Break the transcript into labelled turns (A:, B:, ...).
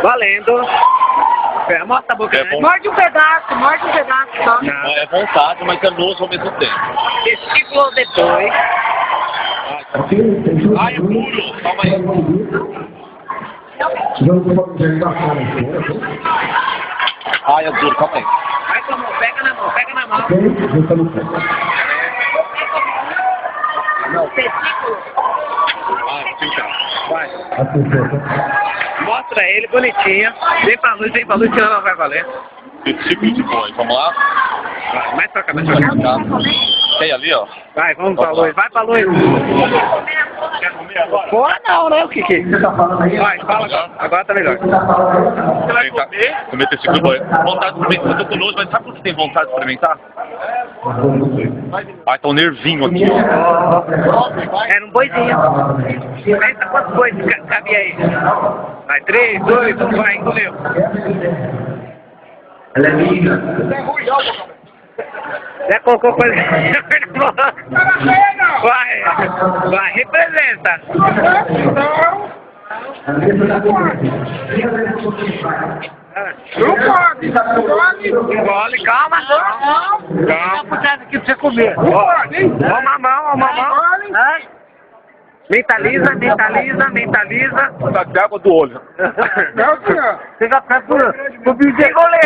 A: Valendo. Mostra a boca.
B: É bom.
C: Morde um pedaço só.
A: Não.
B: É vontade, mas é nojo ao mesmo tempo.
A: Testículo depois.
B: Ai, é puro! Calma aí. Ai, é duro, calma aí.
A: Vai com a mão, pega na mão, pega na mão. Testículo.
B: Ai, vou pintar.
A: Vai. Mostra ele bonitinho. Vem pra luz, senão não vai valer.
B: Testículo de boi, vamos lá?
A: Vai, mais pra cá, mais
B: Vai
A: pra cá.
B: pintar. Tem ali, ó.
A: Vai, vamos pra luz, vai pra luz.
B: Quer comer agora?
A: Porra não, né, o Kiki? Vai, fala agora tá melhor.
B: Você vai comer testículo de boi. Vontade de experimentar. Eu tô com nojo, mas sabe quando você tem vontade de experimentar? Ai, tá um nervinho aqui, ó.
A: Era um boizinho. Pensa quantos bois cabia aí. Vai, 3, 2, 1, vai, engoliu.
D: Ela é linda.
A: Já colocou coisa. Vai, representa.
C: Não pode.
A: Engole, calma.
C: Calma. Vou aqui pra você comer.
A: Ó, mamão. Mentaliza.
B: Tá de água do olho.
C: Não, senhor.
A: Chega perto do bicho. Engoleu.